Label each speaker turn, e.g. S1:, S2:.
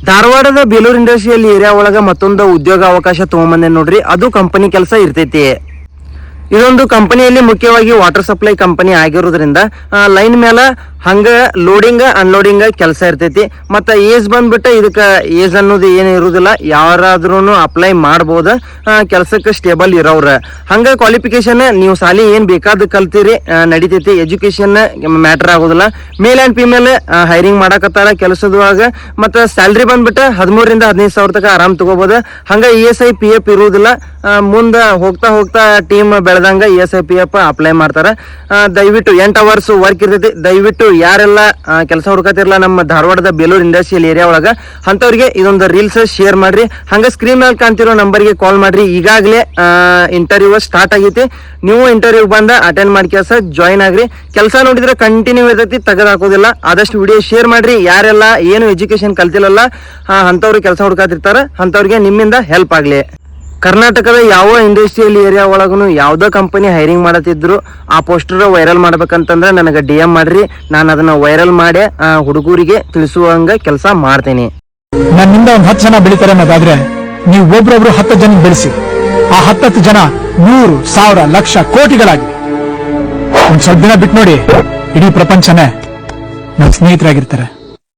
S1: ಧಾರವಾಡದ Belur industrial area ಒಳಗ ಮತ್ತೊಂದು ಉದ್ಯೋಗ ಅವಕಾಶ ತಗೊಂಬಂದೆ ನೋಡ್ರಿ. ಅದು ಕಂಪನಿ ಕೆಲಸ ಇರ್ತೈತಿ. ಇದೊಂದು ಕಂಪನಿಯಲ್ಲಿ ಮುಖ್ಯವಾಗಿ ವಾಟರ್ ಸಪ್ಲೈ ಕಂಪನಿ ಆಗಿರೋದ್ರಿಂದ ಲೈನ್ ಮೇಲೆ ಹಂಗ ಲೋಡಿಂಗ್ ಅನ್ಲೋಡಿಂಗ್ ಕೆಲಸ ಇರ್ತೈತಿ. ಮತ್ತು ಏಜ್ ಬಂದ್ಬಿಟ್ಟು ಇದಕ್ಕೆ ಏಜ್ ಅನ್ನೋದು ಏನು ಇರುವುದಿಲ್ಲ, ಯಾರಾದ್ರೂ ಅಪ್ಲೈ ಮಾಡ್ಬೋದು. ಕೆಲಸಕ್ಕೆ ಸ್ಟೇಬಲ್ ಇರೋವ್ರ ಹಂಗ ಕ್ವಾಲಿಫಿಕೇಶನ್ ನೀವು ಸಾಲಿ ಏನು ಬೇಕಾದ ಕಲ್ತೀರಿ ನಡಿತೈತಿ. ಎಜುಕೇಶನ್ ಮ್ಯಾಟರ್ ಆಗೋದಿಲ್ಲ. ಮೇಲ್ ಆ್ಯಂಡ್ ಫಿಮೇಲ್ ಹೈರಿಂಗ್ ಮಾಡಕತ್ತಾರ ಕೆಲಸದೊಳಗ. ಮತ್ತು ಸ್ಯಾಲ್ರಿ ಬಂದ್ಬಿಟ್ಟು 13,000 ರಿಂದ 15,000 ತನಕ ಆರಾಮ್ ತಗೋಬಹುದು. ಹಂಗ ESI PF ಇರುವುದಿಲ್ಲ. ಮುಂದೆ ಹೋಗ್ತಾ ಹೋಗ್ತಾ ಟೀಮ್ ಬೆಳೆದಂಗ ESI PF ಅಪ್ಲೈ ಮಾಡ್ತಾರ. ದಯವಿಟ್ಟು 8 ಅವರ್ಸ್ ವರ್ಕ್ ಇರ್ತೈತಿ. ದಯವಿಟ್ಟು ಯಾರೆಲ್ಲ ಕೆಲಸ ಹುಡುಕತಿರಲ್ಲ ನಮ್ಮ ಧಾರವಾಡದ ಬೇಲೂರು ಇಂಡಸ್ಟ್ರಿಯಲ್ ಏರಿಯಾ ಒಳಗ ಅಂತವ್ರಿಗೆ ಇದೊಂದು ರೀಲ್ಸ್ ಶೇರ್ ಮಾಡ್ರಿ. ಹಂಗ ಸ್ಕ್ರೀನ್ ಮೇಲೆ ಕಾಣ್ತಿರೋ ನಂಬರ್ಗೆ ಕಾಲ್ ಮಾಡ್ರಿ. ಈಗಾಗಲೇ ಇಂಟರ್ವ್ಯೂ ಸ್ಟಾರ್ಟ್ ಆಗೈತಿ. ನೀವು ಇಂಟರ್ವ್ಯೂ ಬಂದ ಅಟೆಂಡ್ ಮಾಡಿ ಕೆಲಸ ಜಾಯಿನ್ ಆಗ್ರಿ. ಕೆಲಸ ನೋಡಿದ್ರೆ ಕಂಟಿನ್ಯೂ ಇರ್ತೈತಿ, ತೆಗೆದು ಹಾಕೋದಿಲ್ಲ. ಆದಷ್ಟು ವಿಡಿಯೋ ಶೇರ್ ಮಾಡ್ರಿ. ಯಾರೆಲ್ಲ ಏನು ಎಜುಕೇಶನ್ ಕಲ್ತಿಲ್ಲಲ್ಲ ಅಂತವ್ರು ಕೆಲಸ ಹುಡುಕಾತಿರ್ತಾರ ಅಂತವ್ರಿಗೆ ನಿಮ್ಮಿಂದ ಹೆಲ್ಪ್ ಆಗ್ಲಿ. ಕರ್ನಾಟಕದ ಯಾವ ಇಂಡಸ್ಟ್ರಿಯಲ್ ಏರಿಯಾ ಒಳಗೂ ಯಾವುದೋ ಕಂಪನಿ ಹೈರಿಂಗ್ ಮಾಡತ್ತಿದ್ರು ಆ ಪೋಸ್ಟರ್ ವೈರಲ್ ಮಾಡ್ಬೇಕಂತಂದ್ರೆ ನನಗೆ DM ಮಾಡ್ರಿ. ನಾನು ಅದನ್ನ ವೈರಲ್ ಮಾಡಿ ಹುಡುಗರಿಗೆ ತಿಳಿಸುವಂಗ ಕೆಲಸ ಮಾಡ್ತೇನೆ.
S2: ನನ್ನಿಂದ ಒಂದು 10 ಜನ ಬೆಳಿತಾರೆ ಅನ್ನೋದಾದ್ರೆ ನೀವು ಒಬ್ರೊಬ್ರು 10 ಜನ ಬೆಳೆಸಿ. ಆ 10 ಜನ 100, 1000, ಲಕ್ಷ, ಕೋಟಿಗಳಾಗಿ ಒಂದ್ ಸ್ವಲ್ಪ ದಿನ ಬಿಟ್ಟು ನೋಡಿ, ಇಡೀ ಪ್ರಪಂಚನೇ ನನ್ನ ಸ್ನೇಹಿತರಾಗಿರ್ತಾರೆ.